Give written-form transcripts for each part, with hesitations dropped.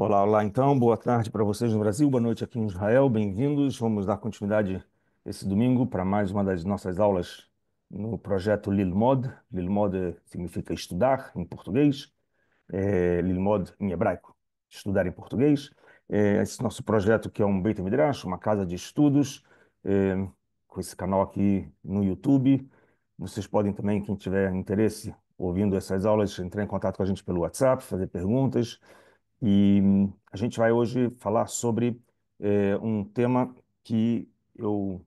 Olá, olá, então, boa tarde para vocês no Brasil, boa noite aqui em Israel, bem-vindos. Vamos dar continuidade esse domingo para mais uma das nossas aulas no projeto Lilmod. Lilmod significa estudar em português, Lilmod em hebraico, estudar em português. Esse nosso projeto que é um Beit Midrash, uma casa de estudos, com esse canal aqui no YouTube. Vocês podem também, quem tiver interesse, ouvindo essas aulas, entrar em contato com a gente pelo WhatsApp, fazer perguntas. E a gente vai hoje falar sobre um tema que eu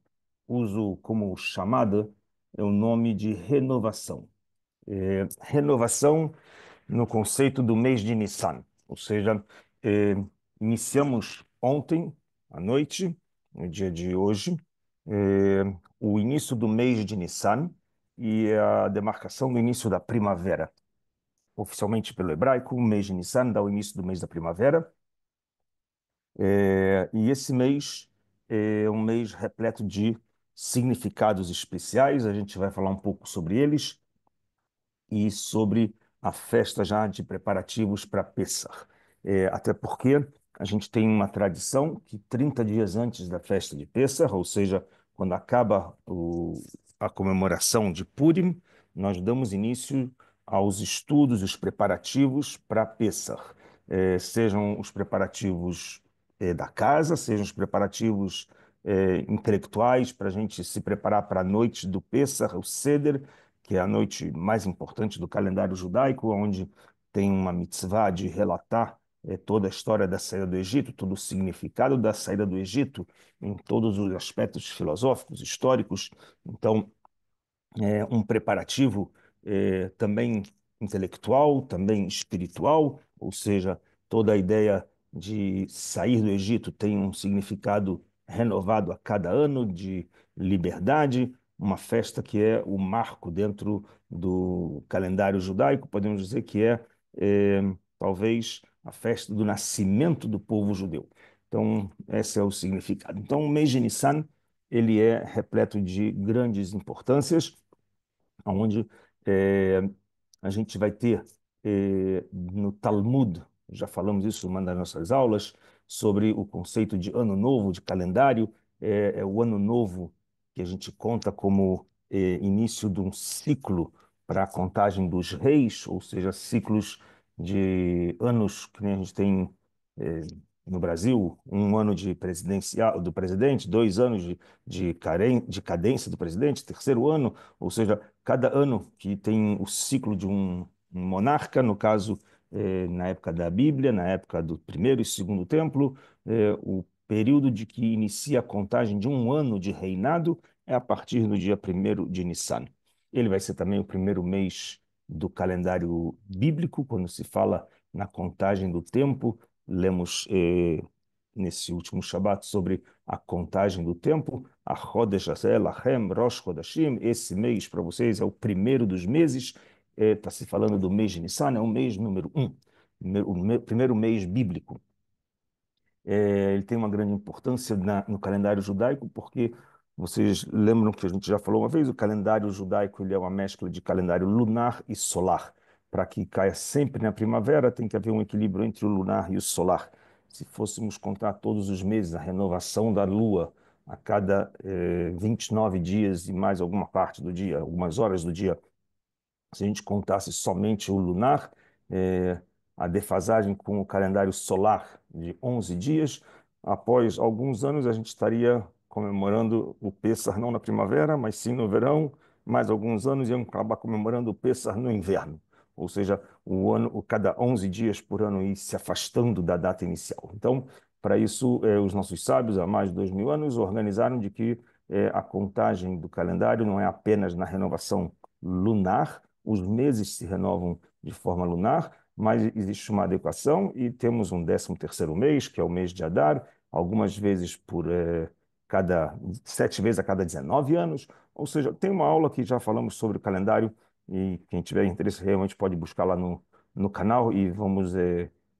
uso como chamada, é o nome de renovação. Renovação no conceito do mês de Nissan, ou seja, eh, iniciamos ontem à noite, no dia de hoje, o início do mês de Nissan e a demarcação do início da primavera. Oficialmente pelo hebraico, o mês de Nissan dá o início do mês da primavera. E esse mês é um mês repleto de significados especiais. A gente vai falar um pouco sobre eles e sobre a festa já de preparativos para Pêssar. Até porque a gente tem uma tradição que 30 dias antes da festa de Pêssar, ou seja, quando acaba a comemoração de Purim, nós damos início aos estudos, os preparativos para Pêssar. Sejam os preparativos da casa, sejam os preparativos intelectuais para a gente se preparar para a noite do Pêssar, o Seder, que é a noite mais importante do calendário judaico, onde tem uma mitzvah de relatar toda a história da saída do Egito, todo o significado da saída do Egito, em todos os aspectos filosóficos, históricos. Então, um preparativo também intelectual, também espiritual, ou seja, toda a ideia de sair do Egito tem um significado renovado a cada ano de liberdade, uma festa que é o marco dentro do calendário judaico, podemos dizer que talvez a festa do nascimento do povo judeu. Então, esse é o significado. Então, o mês de Nissan, ele é repleto de grandes importâncias, onde a gente vai ter no Talmud, já falamos isso numa das nossas aulas, sobre o conceito de ano novo, de calendário. É o ano novo que a gente conta como início de um ciclo para a contagem dos reis, ou seja, ciclos de anos que nem a gente tem eh, no Brasil, um ano de presidencial do presidente, 2 anos de cadência do presidente, terceiro ano, ou seja, cada ano que tem o ciclo de um monarca, no caso, na época da Bíblia, na época do primeiro e segundo templo, o período de que inicia a contagem de um ano de reinado é a partir do dia 1º de Nissan. Ele vai ser também o primeiro mês do calendário bíblico, quando se fala na contagem do tempo. Lemos nesse último Shabat sobre a contagem do tempo, a Chodesh Hazeh Lachem Rosh Chodashim. Esse mês para vocês é o primeiro dos meses. Está se falando do mês de Nissan, é o mês número 1, primeiro mês bíblico. Ele tem uma grande importância no calendário judaico, porque vocês lembram que a gente já falou uma vez, o calendário judaico ele é uma mescla de calendário lunar e solar. Para que caia sempre na primavera, tem que haver um equilíbrio entre o lunar e o solar. Se fôssemos contar todos os meses a renovação da lua a cada 29 dias e mais alguma parte do dia, algumas horas do dia, se a gente contasse somente o lunar, eh, a defasagem com o calendário solar de 11 dias, após alguns anos a gente estaria comemorando o Pêssar não na primavera, mas sim no verão. Mais alguns anos iam acabar comemorando o Pêssar no inverno. Ou seja, cada 11 dias por ano ir se afastando da data inicial. Então, para isso, os nossos sábios, há mais de 2000 anos, organizaram de que a contagem do calendário não é apenas na renovação lunar, os meses se renovam de forma lunar, mas existe uma adequação e temos um 13º mês, que é o mês de Adar, algumas vezes cada 7 vezes a cada 19 anos. Ou seja, tem uma aula que já falamos sobre o calendário e quem tiver interesse realmente pode buscar lá no canal e vamos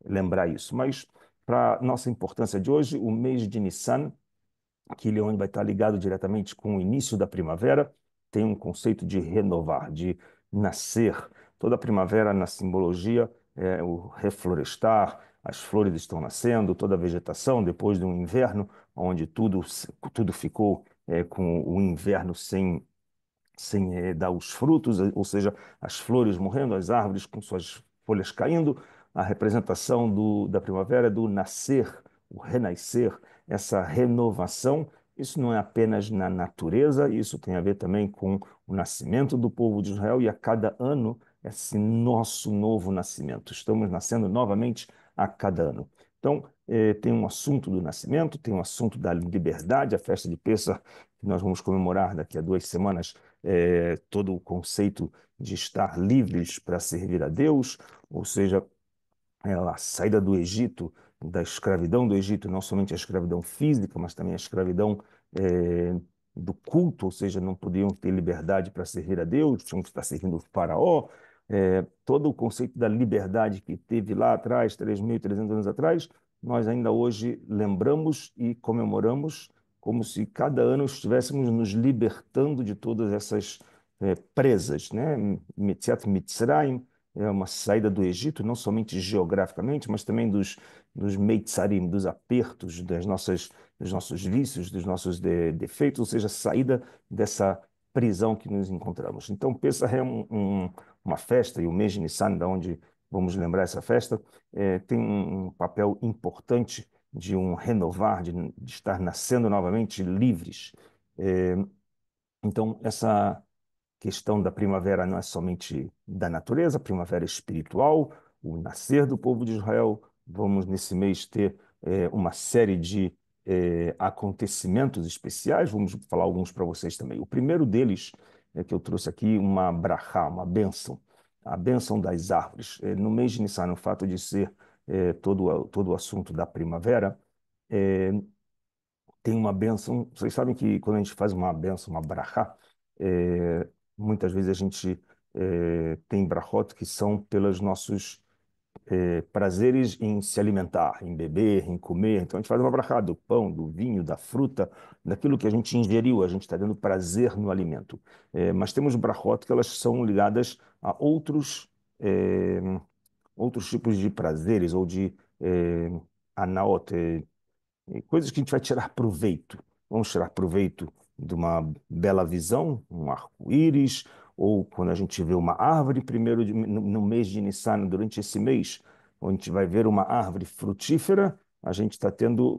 lembrar isso. Mas para nossa importância de hoje, o mês de Nissan, que ele é onde vai estar ligado diretamente com o início da primavera, tem um conceito de renovar, de nascer. Toda a primavera, na simbologia, é o reflorestar, as flores estão nascendo, toda a vegetação, depois de um inverno, onde tudo ficou com o inverno sem dar os frutos, ou seja, as flores morrendo, as árvores com suas folhas caindo, a representação da primavera, do nascer, o renascer, essa renovação. Isso não é apenas na natureza, isso tem a ver também com o nascimento do povo de Israel e a cada ano esse nosso novo nascimento. Estamos nascendo novamente a cada ano. Então, tem um assunto do nascimento, tem um assunto da liberdade, a festa de Pêssar, que nós vamos comemorar daqui a 2 semanas, todo o conceito de estar livres para servir a Deus, ou seja, a saída do Egito, da escravidão do Egito, não somente a escravidão física, mas também a escravidão eh, do culto, ou seja, não podiam ter liberdade para servir a Deus, tinham que estar servindo o faraó. Todo o conceito da liberdade que teve lá atrás, 3.300 anos atrás, nós ainda hoje lembramos e comemoramos como se cada ano estivéssemos nos libertando de todas essas presas, né? Mitziat Mitzrayim, é uma saída do Egito, não somente geograficamente, mas também dos meitzarim, dos apertos, dos nossos vícios, dos nossos defeitos, ou seja, saída dessa prisão que nos encontramos. Então, Pêssar é uma festa, e o mês de Nissan, da onde vamos lembrar essa festa, tem um papel importante de um renovar, de estar nascendo novamente livres. É, então, essa questão da primavera não é somente da natureza, a primavera espiritual, o nascer do povo de Israel. Vamos, nesse mês, ter uma série de acontecimentos especiais. Vamos falar alguns para vocês também. O primeiro deles é que eu trouxe aqui uma brachá, uma bênção, a bênção das árvores. No mês de Nissan, o fato de ser todo o assunto da primavera, eh, tem uma bênção. Vocês sabem que quando a gente faz uma bênção, uma brachá, muitas vezes a gente tem brachot que são pelos nossos prazeres em se alimentar, em beber, em comer. Então a gente faz uma brachá do pão, do vinho, da fruta, daquilo que a gente ingeriu, a gente está dando prazer no alimento. Mas temos brachot que elas são ligadas a eh, outros tipos de prazeres ou de anaot, coisas que a gente vai tirar proveito. Vamos tirar proveito de uma bela visão, um arco-íris, ou quando a gente vê uma árvore, no mês de Nissan, durante esse mês, onde a gente vai ver uma árvore frutífera, a gente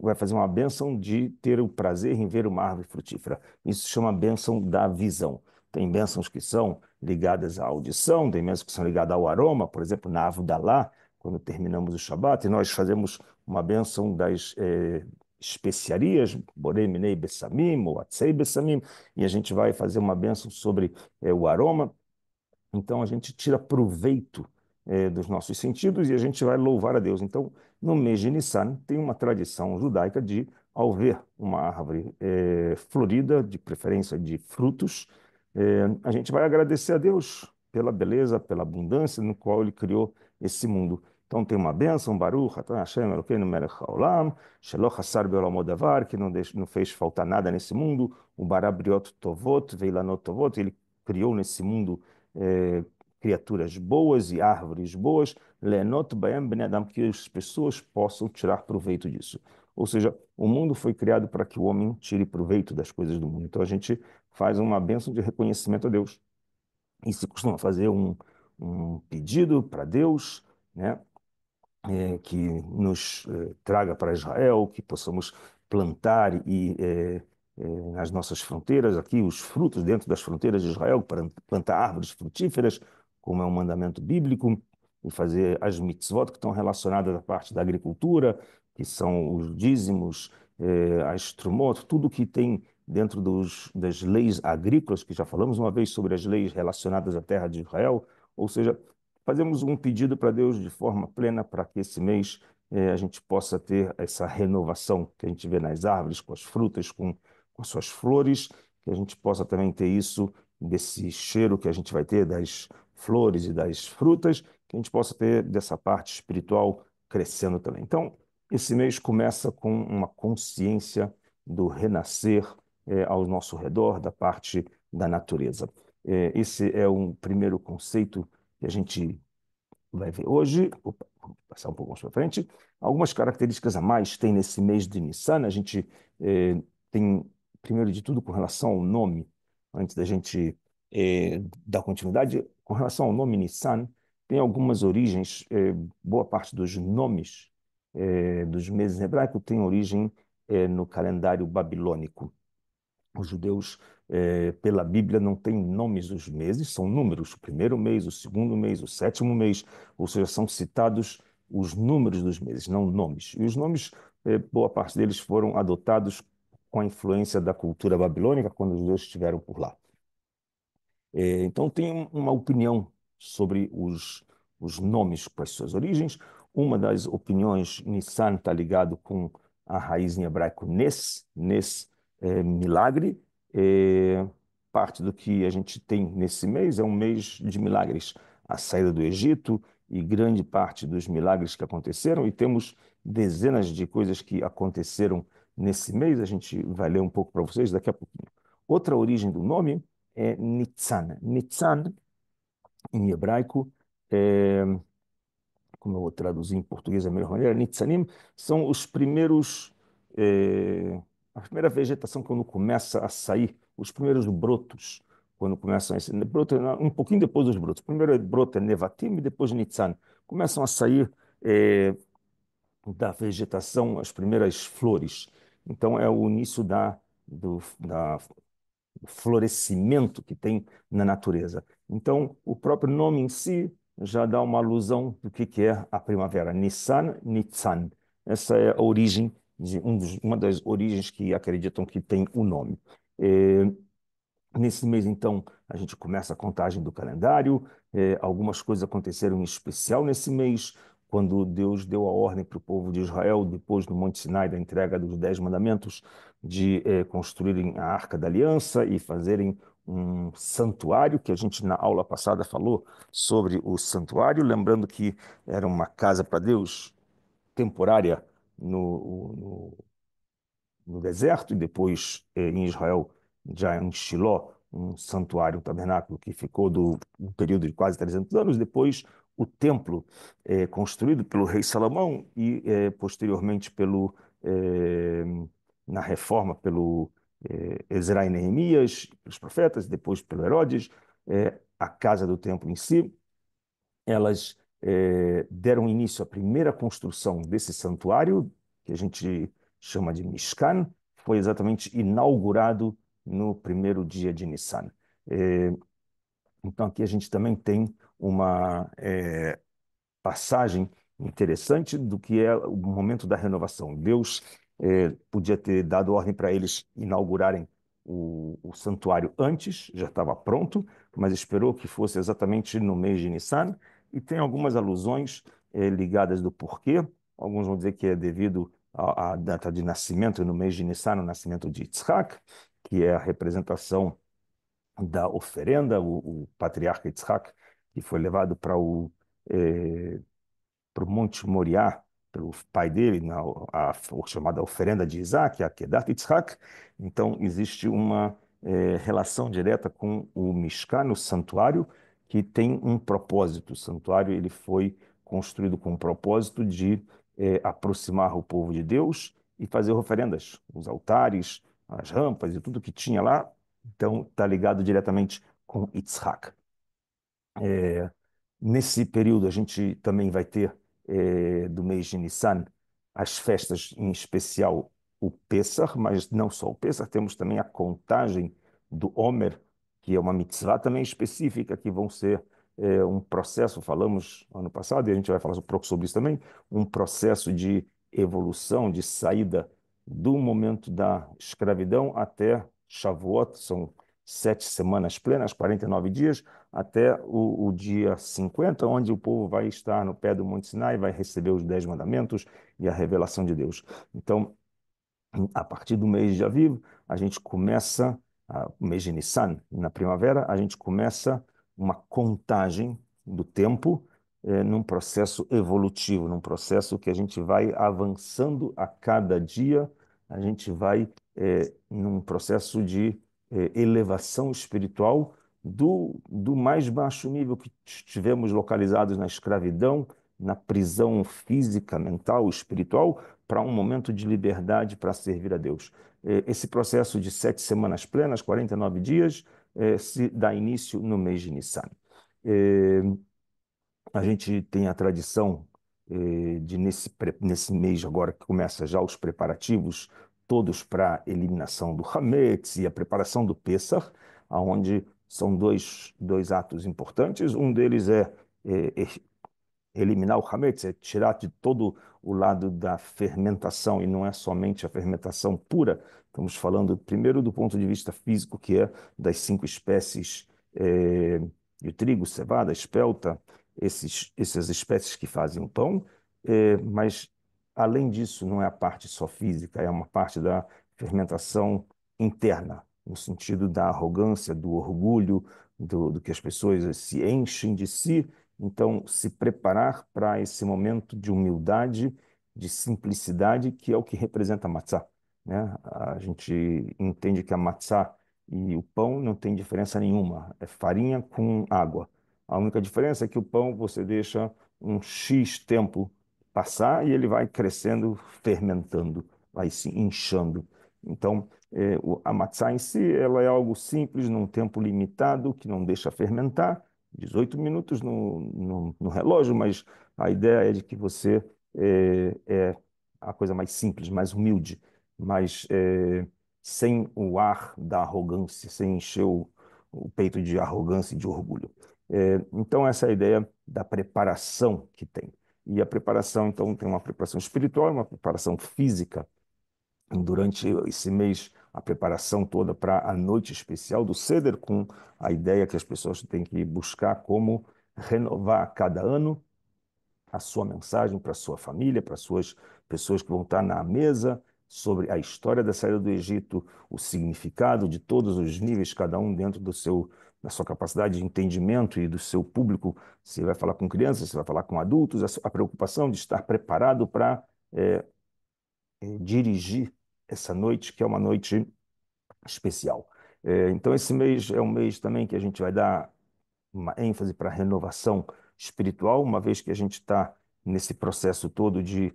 vai fazer uma bênção de ter o prazer em ver uma árvore frutífera. Isso se chama bênção da visão. Tem bênçãos que são ligadas à audição, tem bênçãos que são ligadas ao aroma, por exemplo, na Avodalá, quando terminamos o Shabat, e nós fazemos uma bênção das especiarias, Borei Minei Bessamim, ou Atzei Bessamim, e a gente vai fazer uma bênção sobre o aroma. Então a gente tira proveito dos nossos sentidos e a gente vai louvar a Deus. Então, no mês de Nissan, tem uma tradição judaica de, ao ver uma árvore florida, de preferência de frutos, a gente vai agradecer a Deus pela beleza, pela abundância no qual Ele criou esse mundo. Então tem uma bênção, Baruch, Atah Hashem Elokeinu melech haolam, shelo chassar be'olamo davar, que não fez faltar nada nesse mundo, o barabriot tovot, veilanot tovot, Ele criou nesse mundo eh, criaturas boas e árvores boas, lenot baem bnei adam, que as pessoas possam tirar proveito disso. Ou seja, o mundo foi criado para que o homem tire proveito das coisas do mundo. Então a gente faz uma bênção de reconhecimento a Deus. E se costuma fazer um pedido para Deus, né? Que nos traga para Israel, que possamos plantar nas nossas fronteiras aqui os frutos dentro das fronteiras de Israel, para plantar árvores frutíferas, como é um mandamento bíblico, e fazer as mitzvot que estão relacionadas à parte da agricultura, que são os dízimos, as trumot, tudo que tem dentro das leis agrícolas, que já falamos uma vez sobre as leis relacionadas à terra de Israel, ou seja, fazemos um pedido para Deus de forma plena para que esse mês a gente possa ter essa renovação que a gente vê nas árvores, com as frutas, com suas flores, que a gente possa também ter isso, desse cheiro que a gente vai ter das flores e das frutas, que a gente possa ter dessa parte espiritual crescendo também. Então, esse mês começa com uma consciência do renascer ao nosso redor, da parte da natureza. Esse é um primeiro conceito que a gente vai ver hoje. Opa, passar um pouco mais para frente. Algumas características a mais tem nesse mês de Nissan. A gente tem, primeiro de tudo, com relação ao nome, antes da gente dar continuidade, com relação ao nome Nissan, tem algumas origens, boa parte dos nomes dos meses hebraicos tem origem no calendário babilônico. Os judeus, pela Bíblia, não têm nomes dos meses, são números. O primeiro mês, o segundo mês, o sétimo mês, ou seja, são citados os números dos meses, não nomes. E os nomes, boa parte deles foram adotados com a influência da cultura babilônica, quando os judeus estiveram por lá. Então, tem uma opinião sobre os nomes, com as suas origens. Uma das opiniões, Nissan está ligado com a raiz em hebraico Nes, milagre. É, parte do que a gente tem nesse mês é um mês de milagres, a saída do Egito e grande parte dos milagres que aconteceram, e temos dezenas de coisas que aconteceram nesse mês. A gente vai ler um pouco para vocês daqui a pouquinho. Outra origem do nome é Nitzan. Nitzan, em hebraico, é, como eu vou traduzir em português da melhor maneira, Nitzanim são os primeiros, a primeira vegetação quando começa a sair, os primeiros brotos, quando começam a sair, broto, um pouquinho depois dos brotos. Primeiro broto é Nevatim e depois Nitzan. Começam a sair da vegetação as primeiras flores. Então é o início da o florescimento que tem na natureza. Então, o próprio nome em si já dá uma alusão do que é a primavera. Nissan, Nitzan. Essa é a origem de uma das origens que acreditam que tem o nome. Eh, Nesse mês, então, a gente começa a contagem do calendário. Algumas coisas aconteceram em especial nesse mês, quando Deus deu a ordem para o povo de Israel, depois do Monte Sinai, da entrega dos Dez Mandamentos, de construírem a Arca da Aliança e fazerem um santuário, que a gente na aula passada falou sobre o santuário, lembrando que era uma casa para Deus temporária no deserto, e depois em Israel, já em Shiló, um santuário, um tabernáculo que ficou do um período de quase 300 anos. Depois, o templo construído pelo rei Salomão e posteriormente eh, na reforma pelo Ezra e Neemias, pelos profetas, depois pelo Herodes, a casa do templo em si. Elas deram início à primeira construção desse santuário, que a gente chama de Mishkan, foi exatamente inaugurado no primeiro dia de Nissan. Eh, então, aqui a gente também tem uma passagem interessante do que é o momento da renovação. Deus podia ter dado ordem para eles inaugurarem o santuário antes, já estava pronto, mas esperou que fosse exatamente no mês de Nissan, e tem algumas alusões ligadas do porquê. Alguns vão dizer que é devido à data de nascimento no mês de Nissan, o nascimento de Yitzhak, que é a representação da oferenda, o patriarca Yitzhak, que foi levado eh, para o Monte Moriá, pelo pai dele, a chamada oferenda de Isaac, a Kedat Yitzhak. Então, existe uma relação direta com o Mishkan, o santuário, que tem um propósito. O santuário ele foi construído com o propósito de aproximar o povo de Deus e fazer oferendas, os altares, as rampas e tudo que tinha lá. Então, está ligado diretamente com Yitzhak. Nesse período, a gente também vai ter, do mês de Nissan, as festas, em especial o Pessah, mas não só o Pessah, temos também a contagem do Homer, que é uma mitzvah também específica, que vão ser um processo, falamos ano passado, e a gente vai falar um pouco sobre isso também, um processo de evolução, de saída do momento da escravidão até Shavuot, são 7 semanas plenas, 49 dias, até o dia 50, onde o povo vai estar no pé do Monte Sinai, vai receber os 10 mandamentos e a revelação de Deus. Então, a partir do mês de Aviv, a gente começa, o mês de Nissan, na primavera, a gente começa uma contagem do tempo num processo evolutivo, num processo que a gente vai avançando a cada dia, a gente vai num processo de elevação espiritual do mais baixo nível que estivemos localizados na escravidão, na prisão física, mental, espiritual, para um momento de liberdade para servir a Deus. Esse processo de 7 semanas plenas, 49 dias, se dá início no mês de Nissan. Eh, a gente tem a tradição de, nesse mês agora, que começa já os preparativos todos para a eliminação do Hametz e a preparação do Pessach, onde são dois atos importantes. Um deles é eliminar o hametz, é tirar de todo o lado da fermentação, e não é somente a fermentação pura. Estamos falando primeiro do ponto de vista físico, que é das 5 espécies de trigo, cevada, espelta, essas espécies que fazem o pão, mas além disso, não é a parte só física, é uma parte da fermentação interna, no sentido da arrogância, do orgulho, do que as pessoas se enchem de si. Então, se preparar para esse momento de humildade, de simplicidade, que é o que representa a matzá, né? A gente entende que a matzá e o pão não tem diferença nenhuma, é farinha com água. A única diferença é que o pão você deixa um X tempo passar e ele vai crescendo, fermentando, vai se inchando. Então, a matzá em si, ela é algo simples, num tempo limitado, que não deixa fermentar, 18 minutos no relógio, mas a ideia é de que você é a coisa mais simples, mais humilde, mas sem o ar da arrogância, sem encher o peito de arrogância e de orgulho. Então, essa é a ideia da preparação que tem. E a preparação, então, tem uma preparação espiritual e uma preparação física durante esse mês, a preparação toda para a noite especial do Seder, com a ideia que as pessoas têm que buscar como renovar a cada ano a sua mensagem para a sua família, para as suas pessoas que vão estar na mesa, sobre a história da saída do Egito, o significado de todos os níveis, cada um dentro da sua capacidade de entendimento e do seu público. Se vai falar com crianças, se vai falar com adultos, a preocupação de estar preparado para dirigir essa noite, que é uma noite especial. Então, esse mês é um mês também que a gente vai dar uma ênfase para a renovação espiritual, uma vez que a gente está nesse processo todo de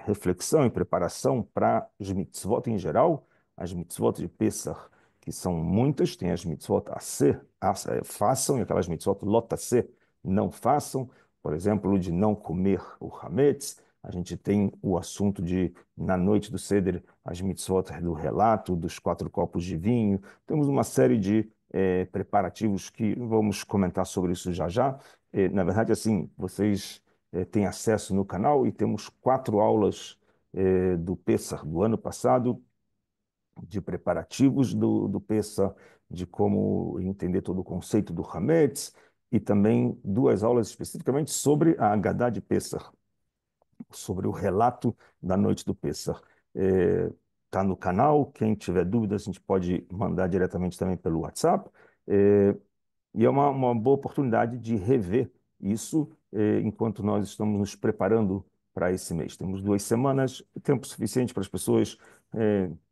reflexão e preparação para as mitzvot em geral, as mitzvot de Pesach, que são muitas, tem as mitzvot a ser, façam, e aquelas mitzvot lot a ser, não façam, por exemplo, de não comer o hametz. A gente tem o assunto de, na noite do Seder, as mitzvot do relato, dos 4 copos de vinho. Temos uma série de preparativos que vamos comentar sobre isso já já. Na verdade, assim, vocês têm acesso no canal e temos 4 aulas do Pessah do ano passado, de preparativos do Pessah, de como entender todo o conceito do Hametz, e também 2 aulas especificamente sobre a Haggadah de Pessah, sobre o relato da noite do Pessah. Está no canal, quem tiver dúvidas, a gente pode mandar diretamente também pelo WhatsApp. É, e é uma boa oportunidade de rever isso enquanto nós estamos nos preparando para esse mês. Temos 2 semanas, tempo suficiente para as pessoas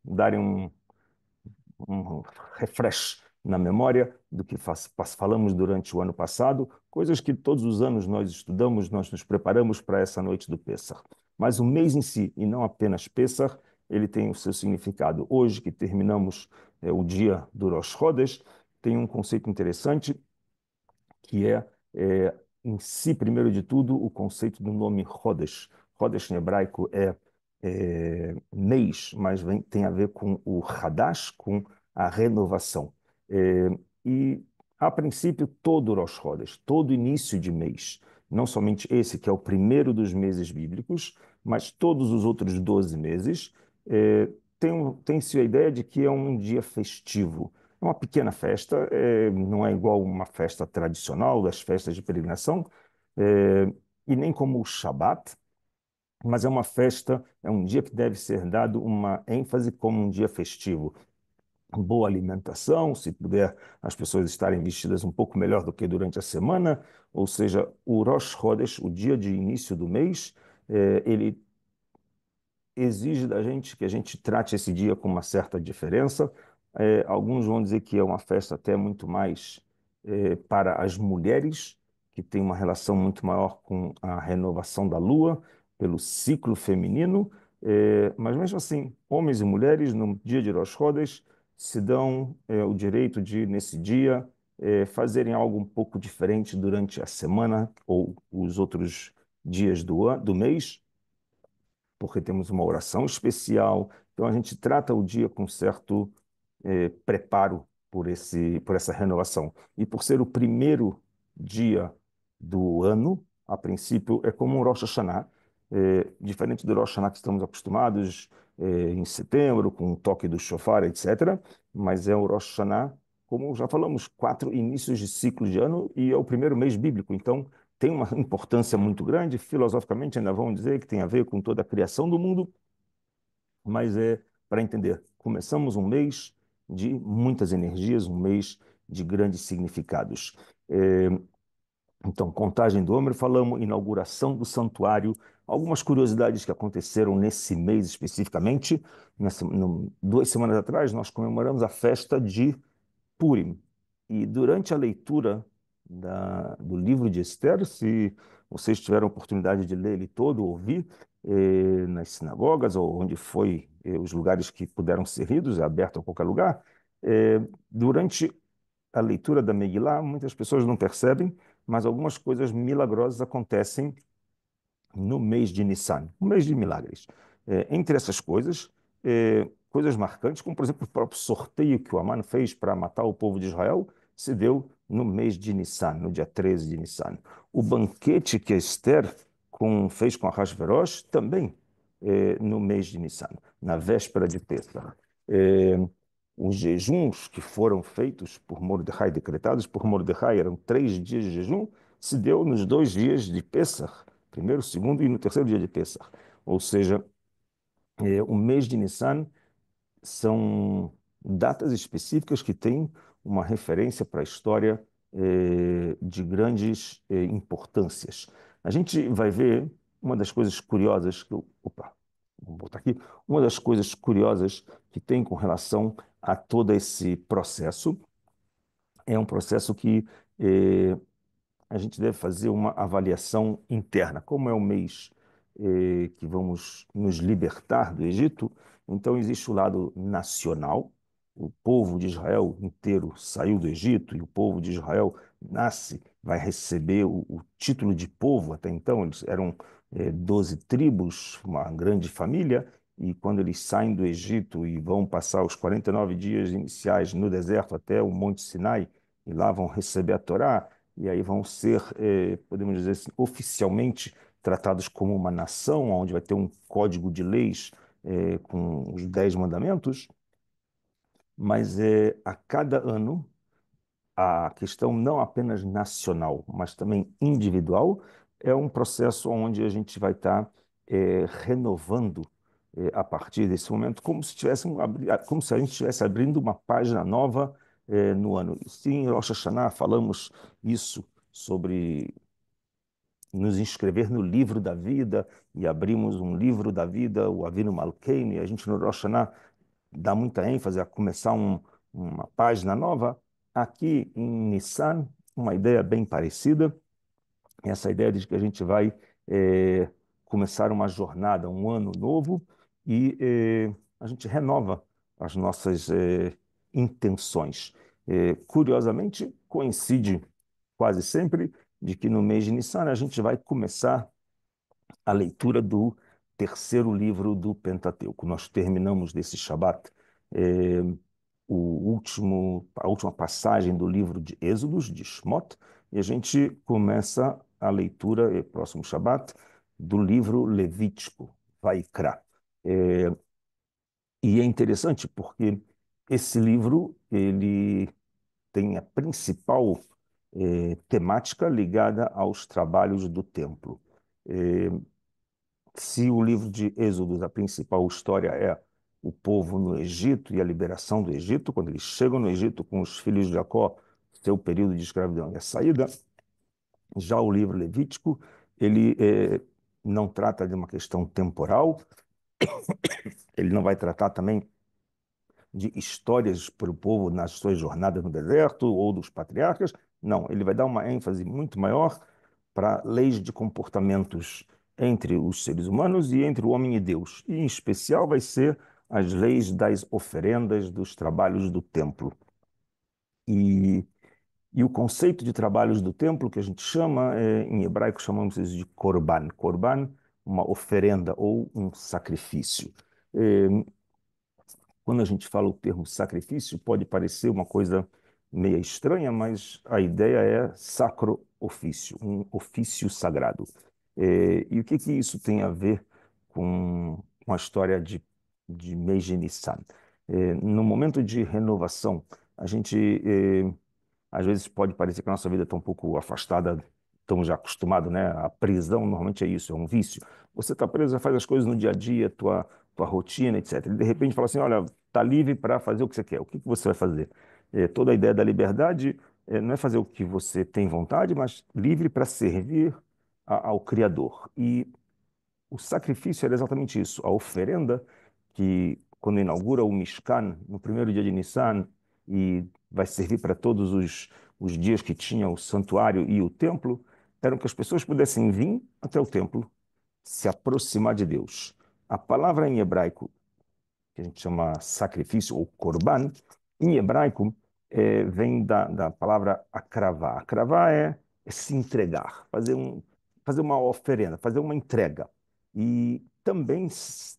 darem um refresh na memória do que falamos durante o ano passado, coisas que todos os anos nós estudamos, nós nos preparamos para essa noite do Pêssar. Mas o mês em si, e não apenas Pêssar, ele tem o seu significado. Hoje, que terminamos o dia do Rosh Chodesh, tem um conceito interessante que é, em si, primeiro de tudo, o conceito do nome Chodesh. Chodesh em hebraico é mês, mas tem a ver com o Hadash, com a renovação. E, a princípio, todo Rosh Chodesh, todo início de mês, não somente esse, que é o primeiro dos meses bíblicos, mas todos os outros 12 meses, tem-se a ideia de que é um dia festivo. É uma pequena festa, não é igual uma festa tradicional das festas de peregrinação, e nem como o Shabat, mas é uma festa, é um dia que deve ser dado uma ênfase como um dia festivo. Boa alimentação, se puder as pessoas estarem vestidas um pouco melhor do que durante a semana, ou seja, o Rosh Chodesh, o dia de início do mês, ele exige da gente que a gente trate esse dia com uma certa diferença. Alguns vão dizer que é uma festa até muito mais para as mulheres, que tem uma relação muito maior com a renovação da lua, pelo ciclo feminino, mas mesmo assim, homens e mulheres, no dia de Rosh Chodesh, se dão o direito de, nesse dia, fazerem algo um pouco diferente durante a semana ou os outros dias do mês, porque temos uma oração especial. Então a gente trata o dia com certo preparo por essa renovação. E por ser o primeiro dia do ano, a princípio é como um Rosh Hashanah, diferente do Rosh Hashanah que estamos acostumados em setembro, com o toque do shofar, etc. Mas é o Rosh Hashanah, como já falamos, 4 inícios de ciclo de ano e é o primeiro mês bíblico. Então tem uma importância muito grande. Filosoficamente, ainda vamos dizer que tem a ver com toda a criação do mundo, mas é para entender. Começamos um mês de muitas energias, um mês de grandes significados. É, então, contagem do Homer, falamos, inauguração do santuário, algumas curiosidades que aconteceram nesse mês especificamente. 2 semanas atrás, nós comemoramos a festa de Purim. E durante a leitura do livro de Esther, se vocês tiveram a oportunidade de ler ele todo, ouvir, nas sinagogas ou onde foi, os lugares que puderam ser lidos, é aberto a qualquer lugar, durante a leitura da Megillah, muitas pessoas não percebem, mas algumas coisas milagrosas acontecem no mês de Nissan, um mês de milagres. Entre essas coisas, coisas marcantes, como por exemplo o próprio sorteio que o Aman fez para matar o povo de Israel, se deu no mês de Nissan, no dia 13 de Nissan. O banquete que Esther fez com Ahasverosh também no mês de Nissan, na véspera de Pêssar. Eh, os jejuns que foram feitos por Mordecai, decretados por Mordecai, eram 3 dias de jejum, se deu nos 2 dias de Pêssar, primeiro, segundo e no terceiro dia de Pêssar. Ou seja, o mês de Nissan são datas específicas que têm uma referência para a história de grandes importâncias. A gente vai ver uma das coisas curiosas opa, vamos botar aqui, uma das coisas curiosas que tem com relação a todo esse processo é um processo que a gente deve fazer uma avaliação interna. Como é o mês que vamos nos libertar do Egito, então existe o lado nacional. O povo de Israel inteiro saiu do Egito e o povo de Israel nasce, vai receber o título de povo. Até então eles eram 12 tribos, uma grande família, e quando eles saem do Egito e vão passar os 49 dias iniciais no deserto até o Monte Sinai, e lá vão receber a Torá, e aí vão ser, podemos dizer assim, oficialmente tratados como uma nação, onde vai ter um código de leis com os 10 mandamentos, mas a cada ano a questão não apenas nacional, mas também individual, é um processo onde a gente vai estar renovando a partir desse momento, como se como se a gente estivesse abrindo uma página nova no ano. Sim, em Rosh Hashanah falamos isso sobre nos inscrever no livro da vida e abrimos um livro da vida, o Avinu Malkeinu, e a gente no Rosh Hashanah dá muita ênfase a começar uma página nova. Aqui em Nissan, uma ideia bem parecida, essa ideia de que a gente vai começar uma jornada, um ano novo, e a gente renova as nossas intenções. Curiosamente, coincide quase sempre de que no mês de Nissan a gente vai começar a leitura do terceiro livro do Pentateuco. Nós terminamos desse Shabat eh, a última passagem do livro de Êxodos, de Shmot, e a gente começa a leitura, próximo Shabat, do livro Levítico, Vaikra. Eh, e é interessante porque esse livro ele tem a principal temática ligada aos trabalhos do templo. Eh, Se o livro de Êxodos, a principal história é o povo no Egito e a liberação do Egito, quando eles chegam no Egito com os filhos de Jacó, seu período de escravidão e a saída, já o livro Levítico, ele não trata de uma questão temporal, ele não vai tratar também de histórias para o povo nas suas jornadas no deserto ou dos patriarcas, Não, ele vai dar uma ênfase muito maior para leis de comportamentos entre os seres humanos e entre o homem e Deus. E, em especial, vai ser as leis das oferendas, dos trabalhos do templo. E, e o conceito de trabalhos do templo, que a gente chama, em hebraico chamamos isso de korban. Korban, uma oferenda ou um sacrifício. Eh, Quando a gente fala o termo sacrifício, pode parecer uma coisa meia estranha, mas a ideia é sacro ofício, um ofício sagrado. E o que que isso tem a ver com a história de mês de Nissan? No momento de renovação, a gente às vezes pode parecer que a nossa vida está um pouco afastada, estamos já acostumados, né? A prisão normalmente é isso, é um vício. Você está preso, faz as coisas no dia a dia, tua rotina, etc. E de repente fala assim, olha, está livre para fazer o que você quer. O que que você vai fazer? Toda a ideia da liberdade não é fazer o que você tem vontade, mas livre para servir ao Criador. E o sacrifício era exatamente isso, a oferenda que, quando inaugura o Mishkan, no primeiro dia de Nissan, e vai servir para todos os dias que tinha o santuário e o templo, eram que as pessoas pudessem vir até o templo, se aproximar de Deus. A palavra em hebraico que a gente chama sacrifício ou korban, em hebraico, vem da palavra akravá. Akravá é se entregar, fazer uma oferenda, fazer uma entrega. E também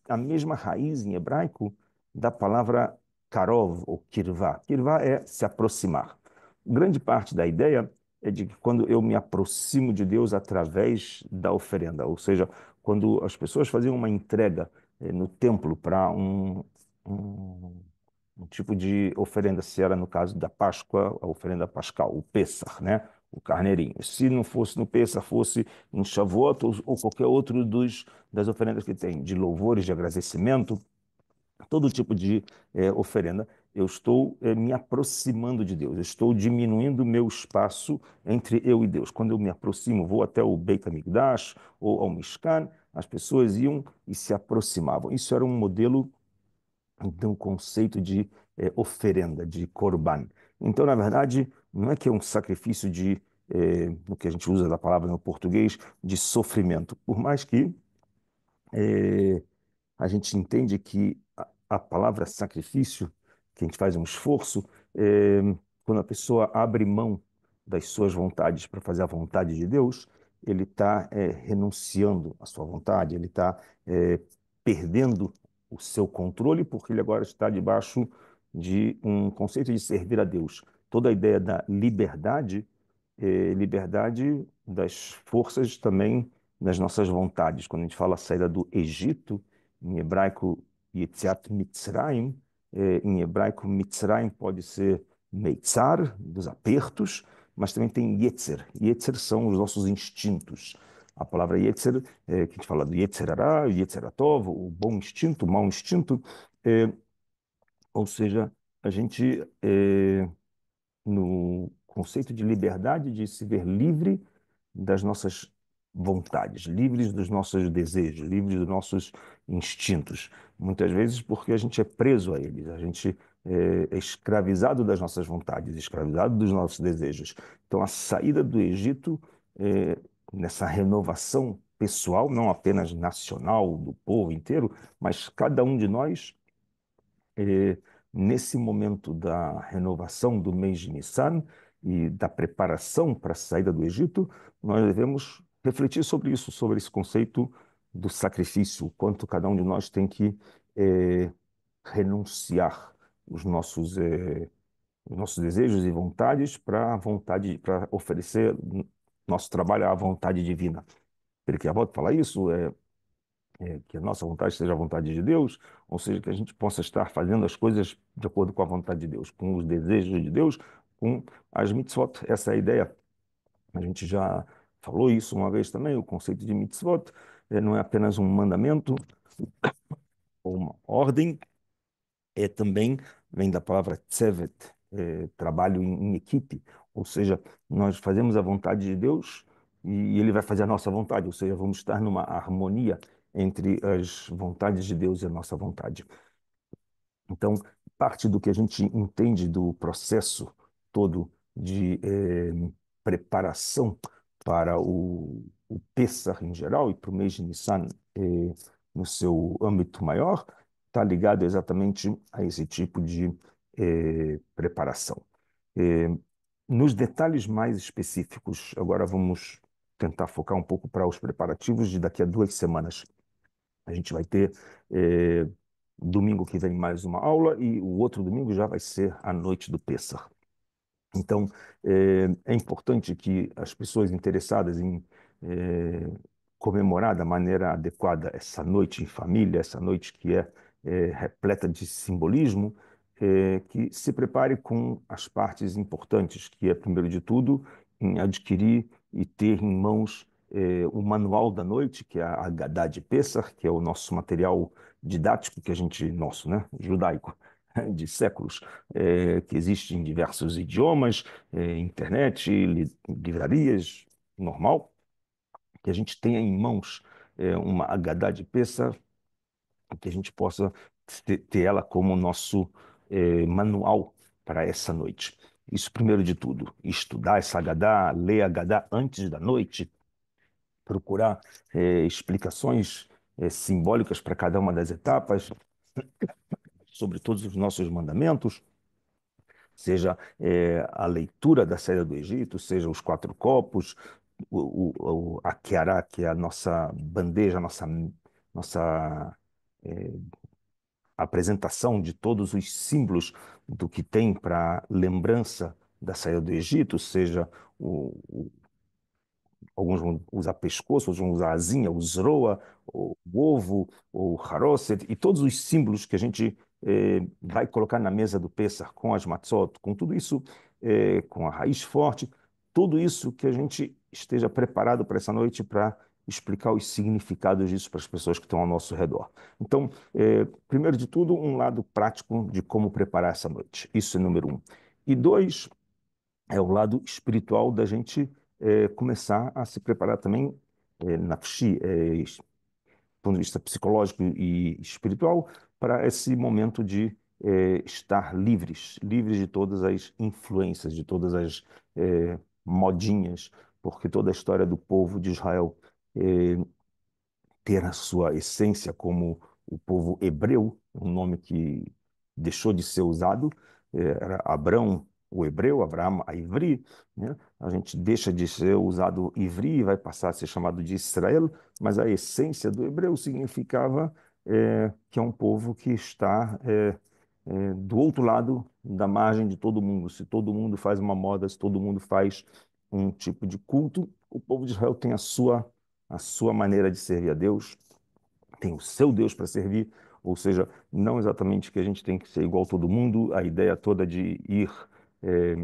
a mesma raiz em hebraico da palavra karov ou kirvá. Kirvá é se aproximar. Grande parte da ideia é de que quando eu me aproximo de Deus através da oferenda, ou seja, quando as pessoas faziam uma entrega no templo para um, um tipo de oferenda, se era no caso da Páscoa, a oferenda pascal, o Pêssar, né? O carneirinho. Se não fosse no Pêssar, fosse em Shavuot ou qualquer outro das oferendas que tem, de louvores, de agradecimento, todo tipo de oferenda, eu estou me aproximando de Deus, eu estou diminuindo o meu espaço entre eu e Deus. Quando eu me aproximo, vou até o Beit HaMikdash ou ao Mishkan, as pessoas iam e se aproximavam. Isso era um modelo do conceito de oferenda, de korban. Então, na verdade, não é que é um sacrifício no que a gente usa da palavra no português, de sofrimento. Por mais que eh, a gente entende que a palavra sacrifício, que a gente faz um esforço, quando a pessoa abre mão das suas vontades para fazer a vontade de Deus, ele está renunciando à sua vontade, ele está perdendo o seu controle, porque ele agora está debaixo de um conceito de servir a Deus. Toda a ideia da liberdade, liberdade das forças também nas nossas vontades. Quando a gente fala a saída do Egito, em hebraico, Yetziat Mitzrayim, em hebraico, Mitzrayim pode ser Meitzar, dos apertos, mas também tem Yetzer. Yetzer são os nossos instintos. A palavra Yetzer, que a gente fala do Yetzer Hará, Yetzer Hatov, o bom instinto, o mau instinto, é, ou seja, a gente no conceito de liberdade, de se ver livre das nossas vontades, livres dos nossos desejos, livres dos nossos instintos. Muitas vezes porque a gente é preso a eles, a gente é escravizado das nossas vontades, escravizado dos nossos desejos. Então, a saída do Egito, nessa renovação pessoal, não apenas nacional, do povo inteiro, mas cada um de nós eh, nesse momento da renovação do mês de Nissan e da preparação para a saída do Egito, nós devemos refletir sobre isso, sobre esse conceito do sacrifício, o quanto cada um de nós tem que renunciar os nossos desejos e vontades para a vontade, para oferecer nosso trabalho à vontade divina. Ele que volta falar isso, que a nossa vontade seja a vontade de Deus, ou seja, que a gente possa estar fazendo as coisas de acordo com a vontade de Deus, com os desejos de Deus, com as mitzvot. Essa é a ideia. A gente já falou isso uma vez também, o conceito de mitzvot não é apenas um mandamento ou uma ordem, também vem da palavra tzevet, trabalho em equipe, ou seja, nós fazemos a vontade de Deus e Ele vai fazer a nossa vontade, ou seja, vamos estar numa harmonia entre as vontades de Deus e a nossa vontade. Então, parte do que a gente entende do processo todo de preparação para o Pessah em geral e para o mês de Nissan no seu âmbito maior, está ligado exatamente a esse tipo de preparação. Eh, Nos detalhes mais específicos, agora vamos tentar focar um pouco para os preparativos de daqui a 2 semanas. A gente vai ter domingo que vem mais uma aula e o outro domingo já vai ser a noite do Pêssar. Então, é importante que as pessoas interessadas em comemorar da maneira adequada essa noite em família, essa noite que é repleta de simbolismo, que se prepare com as partes importantes, que é, primeiro de tudo, em adquirir e ter em mãos o Manual da Noite, que é a Haggadah de Pessah, que é o nosso material didático que a gente, nosso, né, judaico, de séculos, que existe em diversos idiomas, internet, livrarias, normal, que a gente tenha em mãos uma Haggadah de Pessah, que a gente possa ter ela como nosso manual para essa noite. Isso primeiro de tudo, estudar essa Haggadah, ler a Haggadah antes da noite, procurar explicações simbólicas para cada uma das etapas, sobre todos os nossos mandamentos, seja a leitura da saída do Egito, seja os 4 copos, a Keará, que é a nossa bandeja, nossa eh, apresentação de todos os símbolos do que tem para lembrança da saída do Egito, seja alguns vão usar pescoço, outros vão usar asinha, o zroa, o ovo, o haroset, e todos os símbolos que a gente vai colocar na mesa do Pessah, com as matzot, com tudo isso, com a raiz forte, tudo isso que a gente esteja preparado para essa noite para explicar os significados disso para as pessoas que estão ao nosso redor. Então, primeiro de tudo, um lado prático de como preparar essa noite. Isso é número um. E dois, é o lado espiritual da gente começar a se preparar também nafshi, do ponto de vista psicológico e espiritual, para esse momento de estar livres, livres de todas as influências, de todas as modinhas, porque toda a história do povo de Israel eh, ter a sua essência como o povo hebreu, um nome que deixou de ser usado, era Abrão, o hebreu, Abraão, a Ivri, né? A gente deixa de ser usado Ivri e vai passar a ser chamado de Israel, mas a essência do hebreu significava que é um povo que está do outro lado da margem de todo mundo. Se todo mundo faz uma moda, se todo mundo faz um tipo de culto, o povo de Israel tem a sua maneira de servir a Deus, tem o seu Deus para servir, ou seja, não exatamente que a gente tem que ser igual a todo mundo, a ideia toda de ir eh,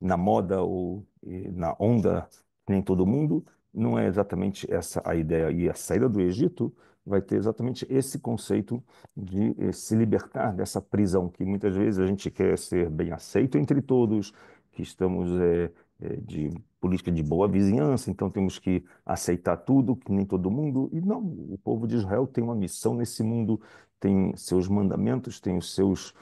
na moda ou na onda, que nem todo mundo, não é exatamente essa a ideia. E a saída do Egito vai ter exatamente esse conceito de se libertar dessa prisão, que muitas vezes a gente quer ser bem aceito entre todos, que estamos de política de boa vizinhança, então temos que aceitar tudo, que nem todo mundo. E não, o povo de Israel tem uma missão nesse mundo, tem seus mandamentos, tem os seus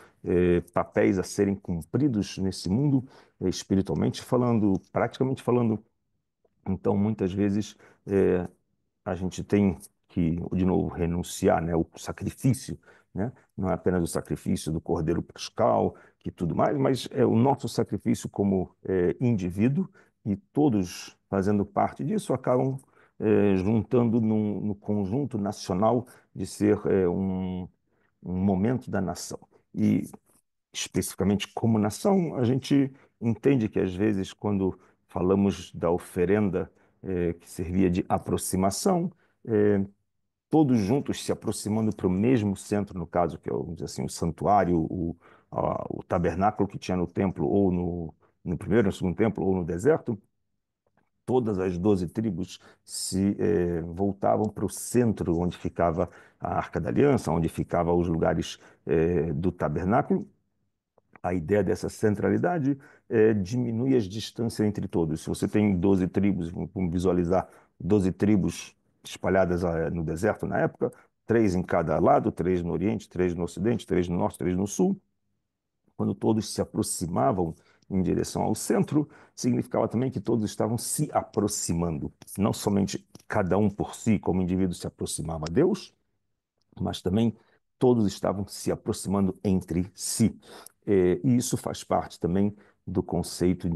papéis a serem cumpridos nesse mundo, espiritualmente falando, praticamente falando. Então, muitas vezes, a gente tem que, de novo, renunciar, né, o sacrifício, né? Não é apenas o sacrifício do cordeiro pascal, que tudo mais, mas é o nosso sacrifício como indivíduo, e todos fazendo parte disso acabam juntando no conjunto nacional de ser um momento da nação. E especificamente como nação, a gente entende que às vezes quando falamos da oferenda que servia de aproximação, eh, todos juntos se aproximando para o mesmo centro, no caso, que é, vamos dizer assim, o santuário, o tabernáculo que tinha no templo, ou no primeiro, no segundo templo, ou no deserto, todas as 12 tribos se voltavam para o centro, onde ficava a Arca da Aliança, onde ficavam os lugares do tabernáculo. A ideia dessa centralidade diminui as distâncias entre todos. Se você tem 12 tribos, vamos visualizar 12 tribos espalhadas no deserto na época, 3 em cada lado, 3 no Oriente, 3 no Ocidente, 3 no Norte, 3 no Sul. Quando todos se aproximavam em direção ao centro, significava também que todos estavam se aproximando. Não somente cada um por si, como indivíduo, se aproximava a Deus, mas também todos estavam se aproximando entre si. E isso faz parte também do conceito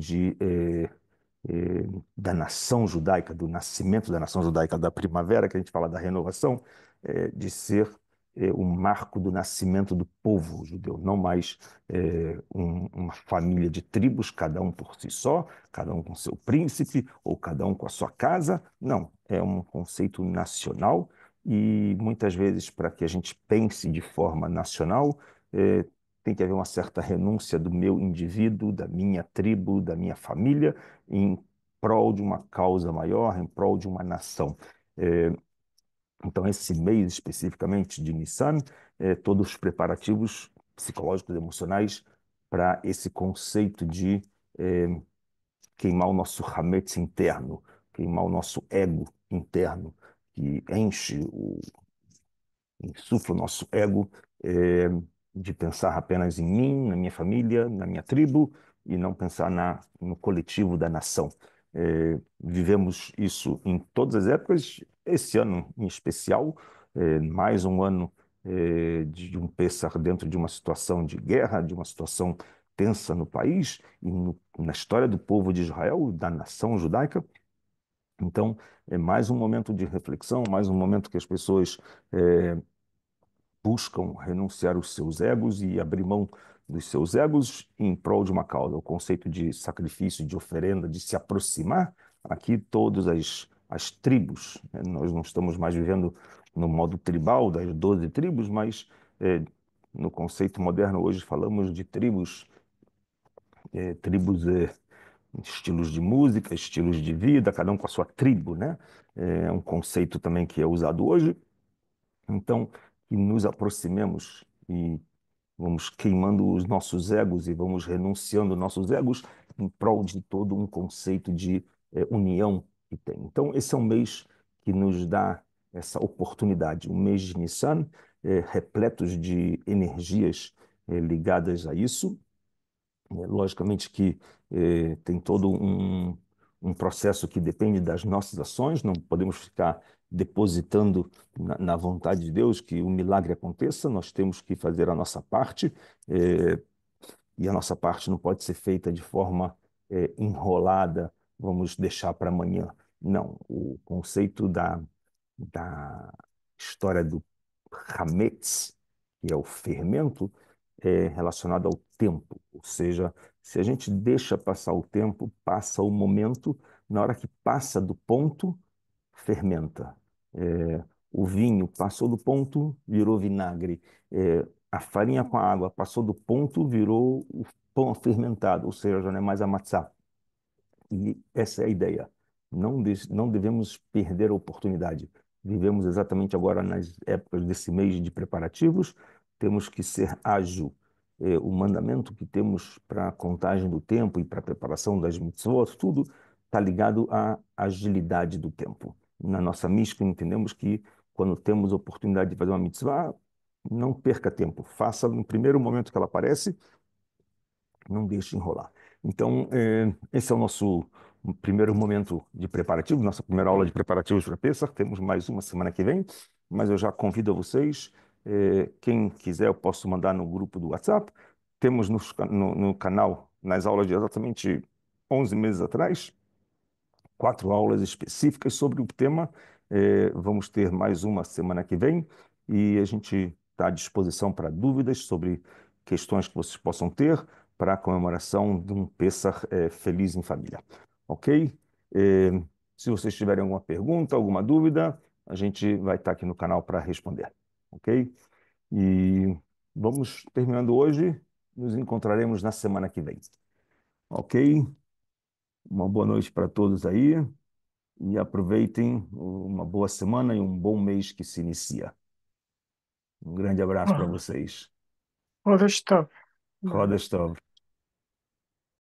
da nação judaica, do nascimento da nação judaica, da primavera, que a gente fala da renovação, de ser o marco do nascimento do povo judeu, não mais uma família de tribos, cada um por si só, cada um com seu príncipe, ou cada um com a sua casa. Não, é um conceito nacional e muitas vezes, para que a gente pense de forma nacional, tem que haver uma certa renúncia do meu indivíduo, da minha tribo, da minha família, em prol de uma causa maior, em prol de uma nação. É, então, esse mês especificamente de Nissan, todos os preparativos psicológicos e emocionais para esse conceito de é, queimar o nosso hametz interno, queimar o nosso ego interno, que enche insufla o nosso ego, é, de pensar apenas em mim, na minha família, na minha tribo, e não pensar no coletivo da nação. Vivemos isso em todas as épocas, esse ano em especial, mais um ano de um Pêssar dentro de uma situação de guerra, de uma situação tensa no país e na história do povo de Israel, da nação judaica. Então, é mais um momento de reflexão, mais um momento que as pessoas buscam renunciar os seus egos e abrir mão dos seus egos em prol de uma causa. O conceito de sacrifício, de oferenda, de se aproximar, aqui todas as tribos, né? Nós não estamos mais vivendo no modo tribal das 12 tribos, mas no conceito moderno hoje falamos de tribos, estilos de música, estilos de vida, cada um com a sua tribo, né? É um conceito também que é usado hoje. Então, que nos aproximemos e vamos queimando os nossos egos e vamos renunciando nossos egos em prol de todo um conceito de união que tem. Então, esse é um mês que nos dá essa oportunidade, um mês de Nissan, repletos de energias ligadas a isso. Logicamente que tem todo um processo que depende das nossas ações, não podemos ficar depositando na vontade de Deus que o milagre aconteça, nós temos que fazer a nossa parte, eh, e a nossa parte não pode ser feita de forma enrolada, vamos deixar para amanhã. Não, o conceito da história do Hametz, que é o fermento, é relacionado ao tempo. Ou seja, se a gente deixa passar o tempo, passa o momento, na hora que passa do ponto, fermenta. O vinho passou do ponto, virou vinagre. A farinha com a água passou do ponto, virou o pão fermentado, ou seja, já não é mais a matzá. E essa é a ideia. Não devemos perder a oportunidade. Vivemos exatamente agora nas épocas desse mês de preparativos. Temos que ser ágil. O mandamento que temos para a contagem do tempo e para a preparação das mitzvot, tudo está ligado à agilidade do tempo. Na nossa mística, entendemos que quando temos a oportunidade de fazer uma mitzvah, não perca tempo. Faça no primeiro momento que ela aparece, não deixe enrolar. Então, esse é o nosso primeiro momento de preparativo, nossa primeira aula de preparativos para Pêssar. Temos mais uma semana que vem, mas eu já convido a vocês. Quem quiser, eu posso mandar no grupo do WhatsApp. Temos no canal, nas aulas de exatamente 11 meses atrás, 4 aulas específicas sobre o tema. Vamos ter mais uma semana que vem e a gente está à disposição para dúvidas sobre questões que vocês possam ter para a comemoração de um Pêssar feliz em família. Ok? Eh, Se vocês tiverem alguma pergunta, alguma dúvida, a gente vai estar aqui no canal para responder. Ok? E vamos terminando hoje. Nos encontraremos na semana que vem. Ok? Uma boa noite para todos aí e aproveitem uma boa semana e um bom mês que se inicia. Um grande abraço para vocês. Ora está. Roda, Stove.